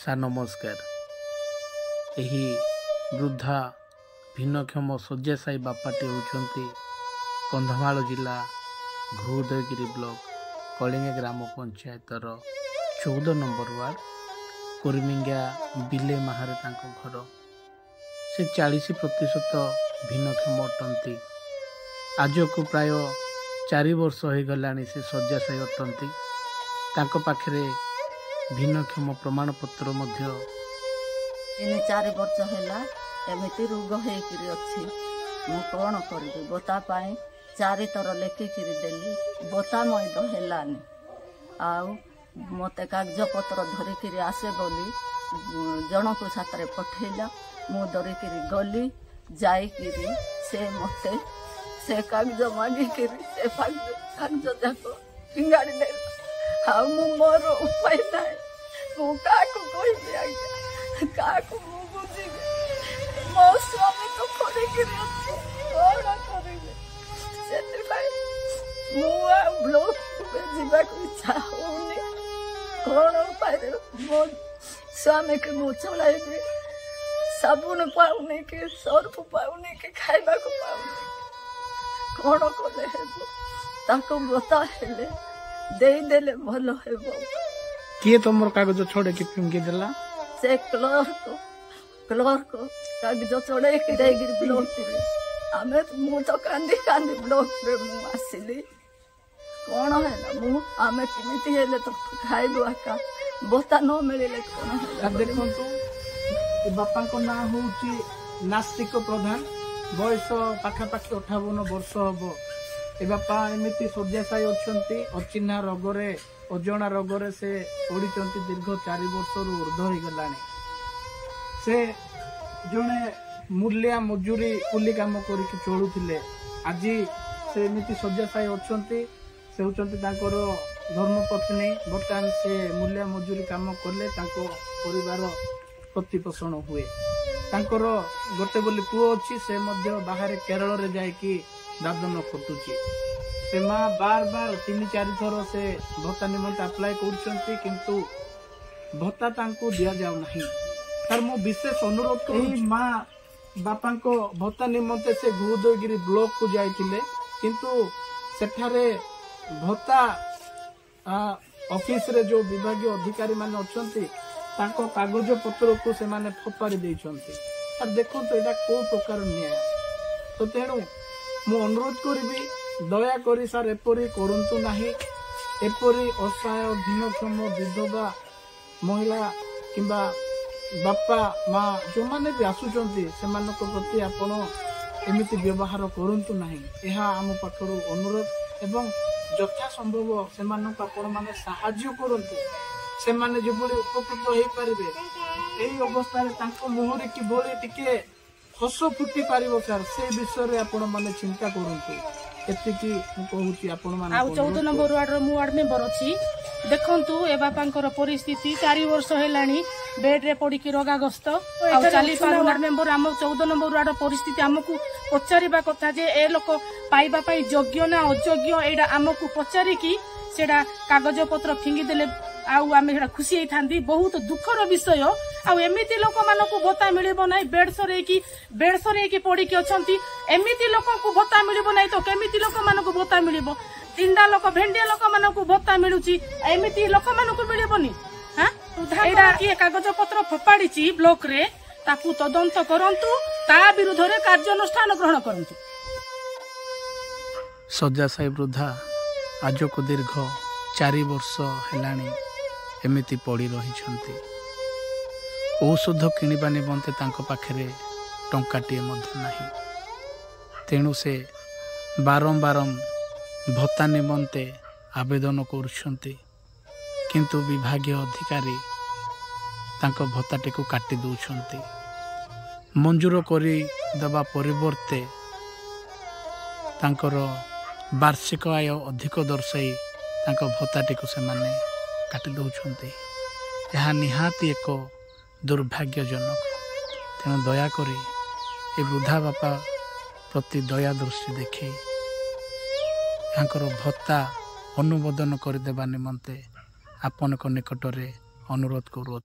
Sir ନମସ୍କାର। ଏହି ବୃଦ୍ଧା ଭିନ୍ନକ୍ଷମ ଶଯ୍ୟାଶାୟୀ ବାପାଟି ହେଉଛନ୍ତି କନ୍ଧମାଳ ଜିଲ୍ଲା ଉଦୟଗିରି ବ୍ଲକ କଳିଙ୍ଗା ଗ୍ରାମ ପଞ୍ଚାୟତର 14 ନମ୍ବର ୱାର୍ଡ କୁର୍ମିଙ୍ଗା ବିଲେ ମାହାରେ ତାଙ୍କ ଘର। ସେ 40% ଭିନ୍ନକ୍ଷମ ଅଟନ୍ତି। ଆଜକୁ ପ୍ରାୟ 4 ବର୍ଷ ହୋଇଗଲାଣି ସେ ଶଯ୍ୟାଶାୟୀ ଅଟନ୍ତି। ତାଙ୍କ ପାଖରେ ଭିନ୍ନକ୍ଷମ ପ୍ରମାଣପତ୍ର ମଧ୍ୟ 3-4 ବର୍ଷ ହେଲା ଏମିତି ରୋଗ ହେଇକିରି ଅଛି। ମୁଁ କ'ଣ କରିବି? ବତା ପାଇଁ 4 ଥର ଲେଖିକିରି ଦେଲି, ବତା ମଧ୍ୟ ହେଲାନି। ଆଉ ମୋତେ କାଗଜପତ୍ର ଧରିକିରି ଆସେ ବୋଲି ଜଣକୁ ସାଥିରେ ପଠେଇଲା। ମୁଁ ଧରିକିରି ଗଲି, ଯାଇକିରି ସେ ମୋତେ ସେ କାଗଜ ମାଗିକିରି ସେ କାଗଜ ଯାକ ଫିଙ୍ଗାଡ଼ି ଦେଲା। ଆଉ ମୁଁ ମୋର ଉପାୟ ନାହିଁ, ମୁଁ କାହାକୁ କହିବି ଆଜ୍ଞା, କାହାକୁ ମୁଁ ବୁଝିବି? ମୋ ସ୍ୱାମୀ ତ କରିକିରି ଅଛି, କ'ଣ କରିବି? ସେଥିପାଇଁ ମୁଁ ଆଉ ବ୍ଲକକୁ ଯିବାକୁ ଇଚ୍ଛା ହଉନି। କ'ଣ ଉପାୟରେ ମୋ ସ୍ୱାମୀକି ମୁଁ ଚଳାଇବି? ସାବୁନ ପାଉନି କି ସର୍ଫ ପାଉନି କି ଖାଇବାକୁ ପାଉନି, କ'ଣ କଲେ ହେବ? ତାକୁ ବତା ହେଲେ ଦେଇଦେଲେ ଭଲ ହେବ। କିଏ ତମର କାଗଜ ଛଡ଼େଇକି ଫିଙ୍ଗି ଦେଲା? ସେ କ୍ଲର୍କ କାଗଜ ଛଡ଼େଇକି ଦେଇକିରି ବ୍ଲକରେ ମୁଁ ତ କାନ୍ଦି କାନ୍ଦି ବ୍ଲକରେ ମୁଁ ଆସିଲି। କ'ଣ ହେଲା? ଆମେ କେମିତି ହେଲେ ତ ଖାଇବୁ ଆକା, ବତା ନ ମିଳିଲେ କ'ଣ ହେଲା? ଦେଖନ୍ତୁ, ବାପାଙ୍କ ନାଁ ହେଉଛି ନାସ୍ତିକ ପ୍ରଧାନ। ବୟସ ପାଖାପାଖି 58 ବର୍ଷ ହବ। ଏ ବାପା ଏମିତି ଶଯ୍ୟାଶାୟୀ ଅଛନ୍ତି। ଅଚିହ୍ନା ରୋଗରେ, ଅଜଣା ରୋଗରେ ସେ ପଡ଼ିଛନ୍ତି। ଦୀର୍ଘ 4 ବର୍ଷରୁ ଉର୍ଦ୍ଧ୍ୱ ହୋଇଗଲାଣି। ସେ ଜଣେ ମୂଲିଆ ମଜୁରୀ କୁଲି କାମ କରିକି ଚଳୁଥିଲେ। ଆଜି ସେ ଏମିତି ଶଯ୍ୟାଶାୟୀ ଅଛନ୍ତି। ସେ ହେଉଛନ୍ତି ତାଙ୍କର ଧର୍ମପତ୍ନୀ। ବର୍ତ୍ତମାନ ସେ ମୂଲିଆ ମଜୁରୀ କାମ କଲେ ତାଙ୍କ ପରିବାର ପ୍ରତିପୋଷଣ ହୁଏ। ତାଙ୍କର ଗୋଟେ ବୋଲି ପୁଅ ଅଛି, ସେ ମଧ୍ୟ ବାହାରେ କେରଳରେ ଯାଇକି ଦାଦନ ଖଟୁଛି। ସେ ମା ବାର 3-4 ଥର ସେ ଭତ୍ତା ନିମନ୍ତେ ଆପ୍ଲାଏ କରୁଛନ୍ତି, କିନ୍ତୁ ଭତ୍ତା ତାଙ୍କୁ ଦିଆଯାଉ ନାହିଁ। ତାର ମୁଁ ବିଶେଷ ଅନୁରୋଧ କରୁଛି, ମା ବାପାଙ୍କ ଭତ୍ତା ନିମନ୍ତେ ସେ ଉଦୟଗିରି ବ୍ଲକକୁ ଯାଇଥିଲେ, କିନ୍ତୁ ସେଠାରେ ଭତ୍ତା ଅଫିସରେ ଯେଉଁ ବିଭାଗୀୟ ଅଧିକାରୀ ମାନେ ଅଛନ୍ତି ତାଙ୍କ କାଗଜ ପତ୍ରକୁ ସେମାନେ ଫୋପାଡ଼ି ଦେଇଛନ୍ତି। ସାର୍ ଦେଖନ୍ତୁ, ଏଇଟା କୋଉ ପ୍ରକାର ନ୍ୟାୟ? ତ ତେଣୁ ମୁଁ ଅନୁରୋଧ କରିବି, ଦୟାକରି ସାର୍ ଏପରି କରନ୍ତୁ ନାହିଁ। ଏପରି ଅସହାୟ ଭିନ୍ନକ୍ଷମ ବିଧବା ମହିଳା କିମ୍ବା ବାପା ମା ଯେଉଁମାନେ ବି ଆସୁଛନ୍ତି ସେମାନଙ୍କ ପ୍ରତି ଆପଣ ଏମିତି ବ୍ୟବହାର କରନ୍ତୁ ନାହିଁ। ଏହା ଆମ ପାଖରୁ ଅନୁରୋଧ ଏବଂ ଯଥା ସମ୍ଭବ ସେମାନଙ୍କୁ ଆପଣମାନେ ସାହାଯ୍ୟ କରନ୍ତୁ, ସେମାନେ ଯେଭଳି ଉପକୃତ ହେଇପାରିବେ। ଏହି ଅବସ୍ଥାରେ ତାଙ୍କ ମୁହଁରେ କିଭଳି ଟିକେ ହସ ଫୁଟି ପାରିବ ସାର୍, ସେ ବିଷୟରେ ଆପଣ ମାନେ ଚିନ୍ତା କରନ୍ତୁ। ଏତିକି ମୁଁ କହୁଛି ଆପଣମାନେ। ଆଉ 14 ନମ୍ବର ୱାର୍ଡର ମୁଁ ୱାର୍ଡ ମେମ୍ବର ଅଛି। ଦେଖନ୍ତୁ, ଏ ବାପାଙ୍କର ପରିସ୍ଥିତି 4 ବର୍ଷ ହେଲାଣି ବେଡ୍ରେ ପଡ଼ିକି ରୋଗାଗ୍ରସ୍ତ, ଆଉ ଚାଲି ପାରୁନାହାନ୍ତି। ମେମ୍ବର ଆମ 14 ନମ୍ବର ୱାର୍ଡର ପରିସ୍ଥିତି ଆମକୁ ପଚାରିବା କଥା ଯେ ଏ ଲୋକ ପାଇବା ପାଇଁ ଯୋଗ୍ୟ ନା ଅଯୋଗ୍ୟ, ଏଇଟା ଆମକୁ ପଚାରିକି ସେଟା କାଗଜପତ୍ର ଫିଙ୍ଗିଦେଲେ ଆଉ ଆମେ ସେଟା ଖୁସି ହେଇଥାନ୍ତି। ବହୁତ ଦୁଃଖର ବିଷୟ। ଆଉ ଏମିତି ଲୋକମାନଙ୍କୁ ଭତ୍ତା ମିଳିବ ନାହିଁ। ବେଡ୍ ସରେଇକି ପଡ଼ିକି ଅଛନ୍ତି। ଏମିତି ଲୋକଙ୍କୁ ଭତ୍ତା ମିଳିବ ନାହିଁ ତ କେମିତି ଲୋକମାନଙ୍କୁ ଭତ୍ତା ମିଳିବ? ତିଣ୍ଡା ଲୋକ, ଭେଣ୍ଡିଆ ଲୋକମାନଙ୍କୁ ଭତ୍ତା ମିଳୁଛି, ଏମିତି ଲୋକମାନଙ୍କୁ ମିଳିବନି? ଏଇଟା କିଏ କାଗଜପତ୍ର ଫୋପାଡ଼ିଛି ବ୍ଲକରେ, ତାକୁ ତଦନ୍ତ କରନ୍ତୁ, ତା ବିରୁଦ୍ଧରେ କାର୍ଯ୍ୟାନୁଷ୍ଠାନ ଗ୍ରହଣ କରନ୍ତୁ। ଶଯ୍ୟାଶାୟୀ ବୃଦ୍ଧା ଆଜକୁ ଦୀର୍ଘ 4 ବର୍ଷ ହେଲାଣି ଏମିତି ପଡ଼ି ରହିଛନ୍ତି। ଔଷଧ କିଣିବା ନିମନ୍ତେ ତାଙ୍କ ପାଖରେ ଟଙ୍କାଟିଏ ମଧ୍ୟ ନାହିଁ। ତେଣୁ ସେ ବାରମ୍ବାର ଭତ୍ତା ନିମନ୍ତେ ଆବେଦନ କରୁଛନ୍ତି, କିନ୍ତୁ ବିଭାଗୀୟ ଅଧିକାରୀ ତାଙ୍କ ଭତ୍ତାଟିକୁ କାଟି ଦେଉଛନ୍ତି। ମଞ୍ଜୁର କରିଦେବା ପରିବର୍ତ୍ତେ ତାଙ୍କର ବାର୍ଷିକ ଆୟ ଅଧିକ ଦର୍ଶାଇ ତାଙ୍କ ଭତ୍ତାଟିକୁ ସେମାନେ କାଟି ଦେଉଛନ୍ତି। ଏହା ନିହାତି ଏକ ଦୁର୍ଭାଗ୍ୟଜନକ। ତେଣୁ ଦୟାକରି ଏ ବୃଦ୍ଧା ବାପା ପ୍ରତି ଦୟା ଦୃଷ୍ଟି ଦେଖାଇ ତାଙ୍କର ଭତ୍ତା ଅନୁମୋଦନ କରିଦେବା ନିମନ୍ତେ ଆପଣଙ୍କ ନିକଟରେ ଅନୁରୋଧ କରୁଅଛୁ।